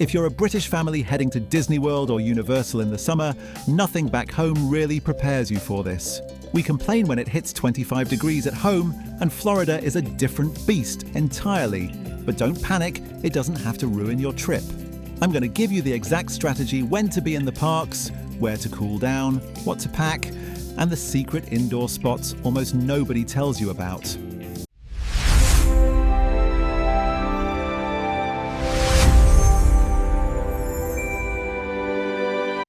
If you're a British family heading to Disney World or Universal in the summer, nothing back home really prepares you for this. We complain when it hits 25 degrees at home, and Florida is a different beast entirely. But don't panic, it doesn't have to ruin your trip. I'm going to give you the exact strategy when to be in the parks, where to cool down, what to pack, and the secret indoor spots almost nobody tells you about.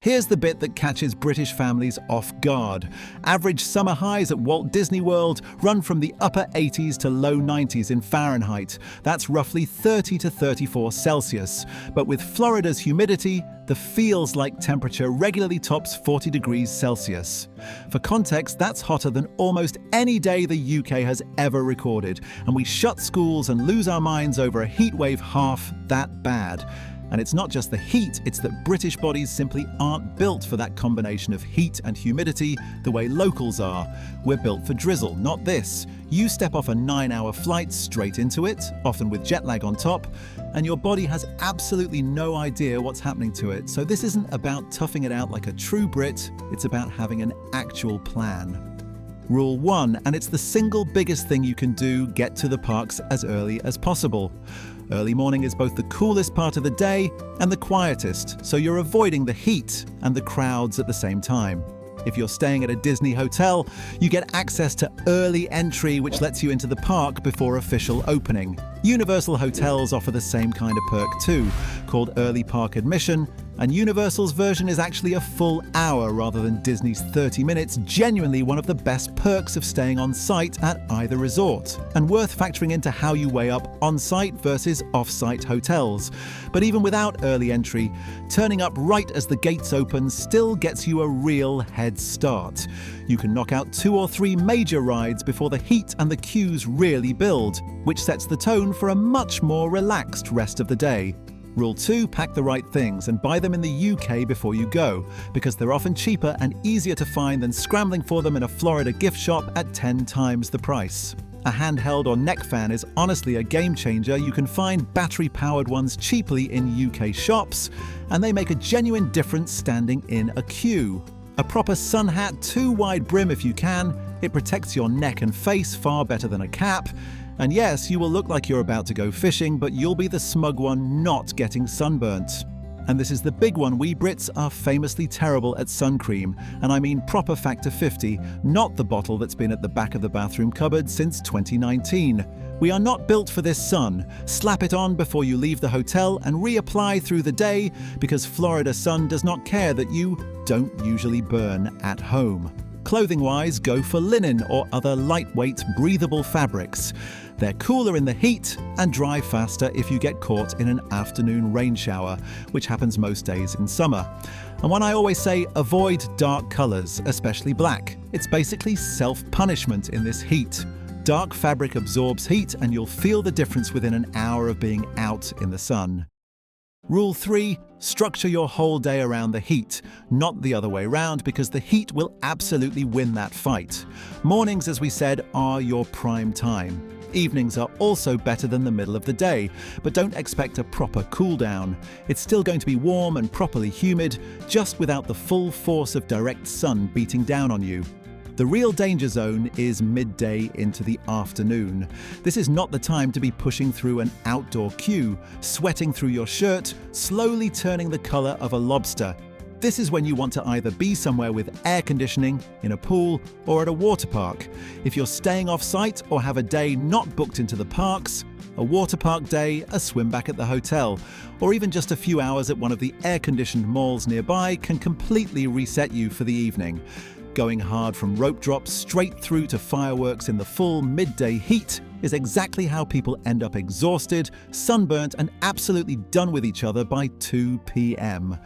Here's the bit that catches British families off guard. Average summer highs at Walt Disney World run from the upper 80s to low 90s in Fahrenheit. That's roughly 30 to 34 Celsius. But with Florida's humidity, the feels-like temperature regularly tops 40 degrees Celsius. For context, that's hotter than almost any day the UK has ever recorded, and we shut schools and lose our minds over a heatwave half that bad. And it's not just the heat, it's that British bodies simply aren't built for that combination of heat and humidity the way locals are. We're built for drizzle, not this. You step off a 9-hour flight straight into it, often with jet lag on top, and your body has absolutely no idea what's happening to it. So this isn't about toughing it out like a true Brit, it's about having an actual plan. Rule 1, and it's the single biggest thing you can do, get to the parks as early as possible. Early morning is both the coolest part of the day and the quietest, so you're avoiding the heat and the crowds at the same time. If you're staying at a Disney hotel, you get access to early entry, which lets you into the park before official opening. Universal hotels offer the same kind of perk too, called early park admission, and Universal's version is actually a full hour rather than Disney's 30 minutes, genuinely one of the best perks of staying on site at either resort, and worth factoring into how you weigh up on-site versus off-site hotels. But even without early entry, turning up right as the gates open still gets you a real head start. You can knock out 2 or 3 major rides before the heat and the queues really build, which sets the tone for a much more relaxed rest of the day. Rule 2, pack the right things and buy them in the UK before you go, because they're often cheaper and easier to find than scrambling for them in a Florida gift shop at 10 times the price. A handheld or neck fan is honestly a game changer. You can find battery-powered ones cheaply in UK shops, and they make a genuine difference standing in a queue. A proper sun hat, too wide brim if you can. It protects your neck and face far better than a cap. And yes, you will look like you're about to go fishing, but you'll be the smug one not getting sunburnt. And this is the big one. We Brits are famously terrible at sun cream, and I mean proper factor 50, not the bottle that's been at the back of the bathroom cupboard since 2019. We are not built for this sun. Slap it on before you leave the hotel and reapply through the day, because Florida sun does not care that you don't usually burn at home. Clothing-wise, go for linen or other lightweight, breathable fabrics. They're cooler in the heat and dry faster if you get caught in an afternoon rain shower, which happens most days in summer. And when I always say avoid dark colours, especially black, it's basically self-punishment in this heat. Dark fabric absorbs heat and you'll feel the difference within an hour of being out in the sun. Rule 3, structure your whole day around the heat, not the other way round, because the heat will absolutely win that fight. Mornings, as we said, are your prime time. Evenings are also better than the middle of the day, but don't expect a proper cool down. It's still going to be warm and properly humid, just without the full force of direct sun beating down on you. The real danger zone is midday into the afternoon. This is not the time to be pushing through an outdoor queue, sweating through your shirt, slowly turning the color of a lobster. This is when you want to either be somewhere with air conditioning, in a pool, or at a water park. If you're staying off-site or have a day not booked into the parks, a water park day, a swim back at the hotel, or even just a few hours at one of the air-conditioned malls nearby can completely reset you for the evening. Going hard from rope drops straight through to fireworks in the full midday heat is exactly how people end up exhausted, sunburnt, and absolutely done with each other by 2 p.m.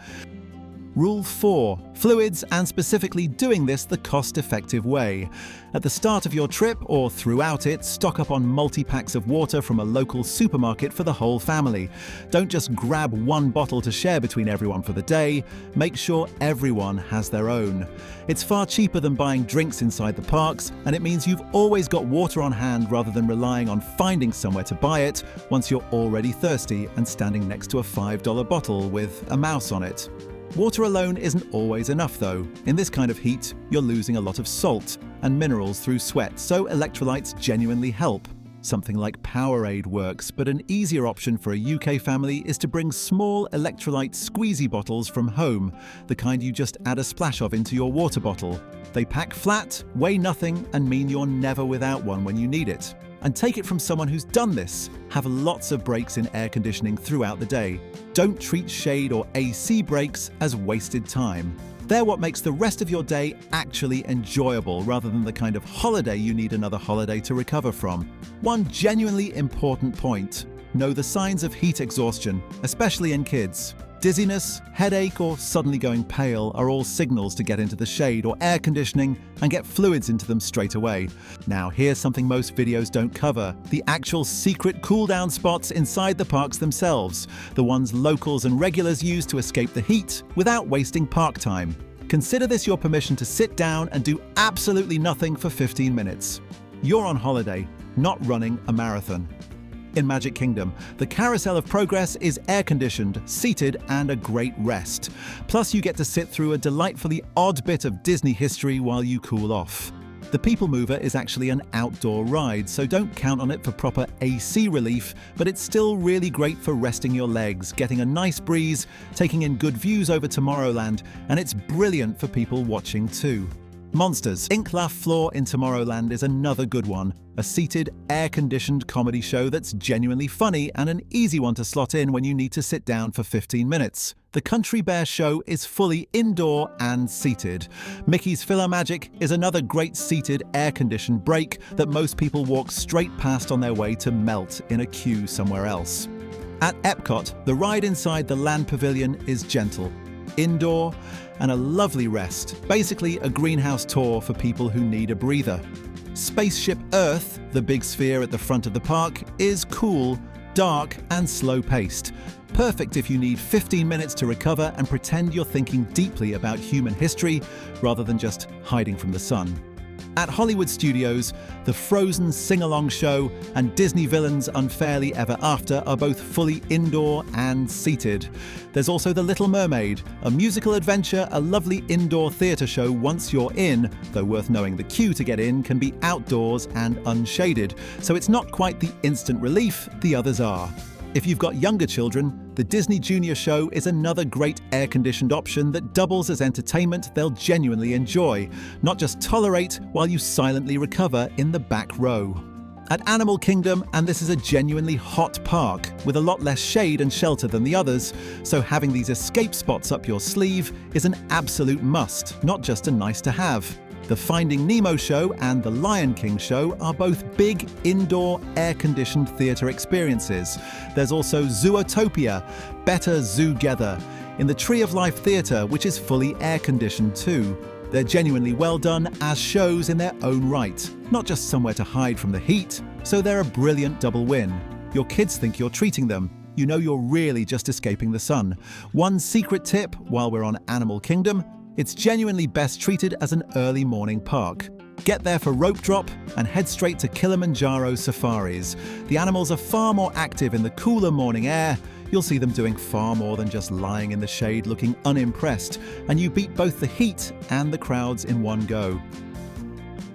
Rule 4. Fluids, and specifically doing this the cost-effective way. At the start of your trip or throughout it, stock up on multi-packs of water from a local supermarket for the whole family. Don't just grab one bottle to share between everyone for the day. Make sure everyone has their own. It's far cheaper than buying drinks inside the parks, and it means you've always got water on hand rather than relying on finding somewhere to buy it once you're already thirsty and standing next to a $5 bottle with a mouse on it. Water alone isn't always enough though. In this kind of heat, you're losing a lot of salt and minerals through sweat, so electrolytes genuinely help. Something like Powerade works, but an easier option for a UK family is to bring small electrolyte squeezy bottles from home, the kind you just add a splash of into your water bottle. They pack flat, weigh nothing, and mean you're never without one when you need it. And take it from someone who's done this. Have lots of breaks in air conditioning throughout the day. Don't treat shade or AC breaks as wasted time. They're what makes the rest of your day actually enjoyable, rather than the kind of holiday you need another holiday to recover from. One genuinely important point: know the signs of heat exhaustion, especially in kids. Dizziness, headache, or suddenly going pale are all signals to get into the shade or air conditioning and get fluids into them straight away. Now, here's something most videos don't cover: the actual secret cool-down spots inside the parks themselves, the ones locals and regulars use to escape the heat without wasting park time. Consider this your permission to sit down and do absolutely nothing for 15 minutes. You're on holiday, not running a marathon. In Magic Kingdom, the Carousel of Progress is air-conditioned, seated, and a great rest. Plus, you get to sit through a delightfully odd bit of Disney history while you cool off. The People Mover is actually an outdoor ride, so don't count on it for proper AC relief, but it's still really great for resting your legs, getting a nice breeze, taking in good views over Tomorrowland, and it's brilliant for people watching too. Monsters, Inc. La Fleur in Tomorrowland is another good one. A seated, air-conditioned comedy show that's genuinely funny and an easy one to slot in when you need to sit down for 15 minutes. The Country Bear Show is fully indoor and seated. Mickey's PhilharMagic is another great seated, air-conditioned break that most people walk straight past on their way to melt in a queue somewhere else. At Epcot, the ride inside the Land Pavilion is gentle, indoor, and a lovely rest, basically a greenhouse tour for people who need a breather. Spaceship Earth, the big sphere at the front of the park, is cool, dark, and slow-paced. Perfect if you need 15 minutes to recover and pretend you're thinking deeply about human history rather than just hiding from the sun. At Hollywood Studios, the Frozen Sing-Along Show and Disney Villains Unfairly Ever After are both fully indoor and seated. There's also The Little Mermaid, a musical adventure, a lovely indoor theatre show once you're in, though worth knowing the queue to get in can be outdoors and unshaded, so it's not quite the instant relief the others are. If you've got younger children, the Disney Junior Show is another great air-conditioned option that doubles as entertainment they'll genuinely enjoy, not just tolerate while you silently recover in the back row. At Animal Kingdom, and this is a genuinely hot park with a lot less shade and shelter than the others, so having these escape spots up your sleeve is an absolute must, not just a nice to have. The Finding Nemo show and the Lion King show are both big, indoor, air-conditioned theatre experiences. There's also Zootopia, Better Zoogether, in the Tree of Life Theatre, which is fully air-conditioned too. They're genuinely well done as shows in their own right, not just somewhere to hide from the heat, so they're a brilliant double win. Your kids think you're treating them. You know you're really just escaping the sun. One secret tip while we're on Animal Kingdom: it's genuinely best treated as an early morning park. Get there for rope drop and head straight to Kilimanjaro safaris. The animals are far more active in the cooler morning air. You'll see them doing far more than just lying in the shade looking unimpressed, and you beat both the heat and the crowds in one go.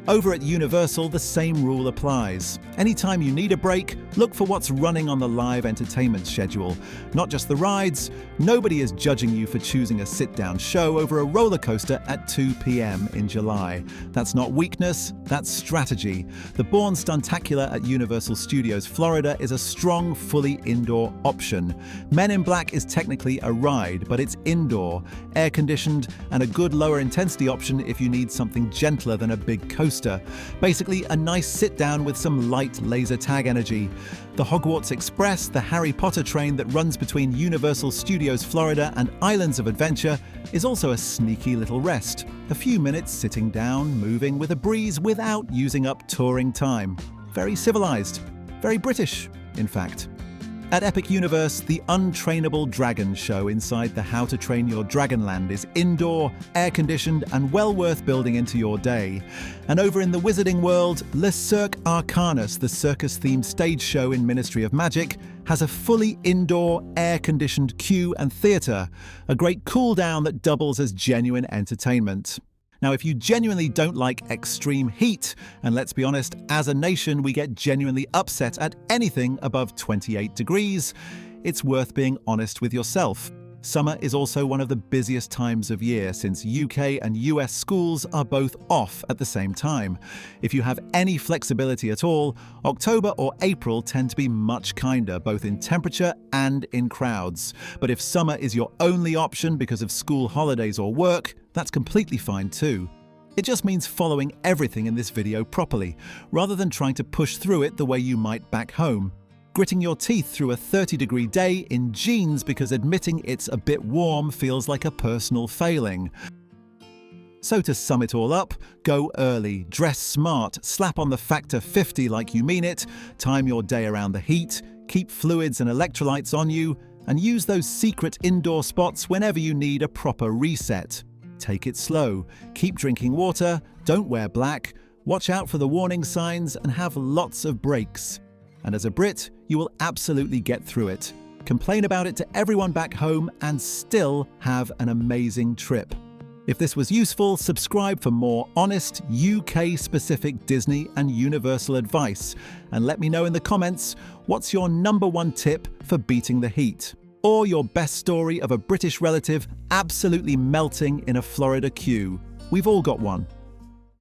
Over at Universal, the same rule applies. Anytime you need a break, look for what's running on the live entertainment schedule. Not just the rides. Nobody is judging you for choosing a sit-down show over a roller coaster at 2 p.m. in July. That's not weakness, that's strategy. The Bourne Stuntacular at Universal Studios Florida is a strong, fully indoor option. Men in Black is technically a ride, but it's indoor, air-conditioned, and a good lower intensity option if you need something gentler than a big coaster. coaster. Basically, a nice sit-down with some light laser tag energy. The Hogwarts Express, the Harry Potter train that runs between Universal Studios Florida and Islands of Adventure, is also a sneaky little rest. A few minutes sitting down, moving with a breeze without using up touring time. Very civilized. Very British, in fact. At Epic Universe, the Untrainable Dragon show inside the How to Train Your Dragon Land is indoor, air-conditioned, and well worth building into your day. And over in the Wizarding World, Le Cirque Arcanus, the circus-themed stage show in Ministry of Magic, has a fully indoor, air-conditioned queue and theatre, a great cool-down that doubles as genuine entertainment. Now, if you genuinely don't like extreme heat, and let's be honest, as a nation we get genuinely upset at anything above 28 degrees, it's worth being honest with yourself. Summer is also one of the busiest times of year since UK and US schools are both off at the same time. If you have any flexibility at all, October or April tend to be much kinder, both in temperature and in crowds. But if summer is your only option because of school holidays or work, that's completely fine too. It just means following everything in this video properly, rather than trying to push through it the way you might back home. Gritting your teeth through a 30-degree day in jeans because admitting it's a bit warm feels like a personal failing. So to sum it all up, go early, dress smart, slap on the factor 50 like you mean it, time your day around the heat, keep fluids and electrolytes on you, and use those secret indoor spots whenever you need a proper reset. Take it slow, keep drinking water, don't wear black, watch out for the warning signs, and have lots of breaks. And as a Brit, you will absolutely get through it. Complain about it to everyone back home and still have an amazing trip. If this was useful, subscribe for more honest, UK-specific Disney and Universal advice. And let me know in the comments, what's your #1 tip for beating the heat? Or your best story of a British relative absolutely melting in a Florida queue. We've all got one.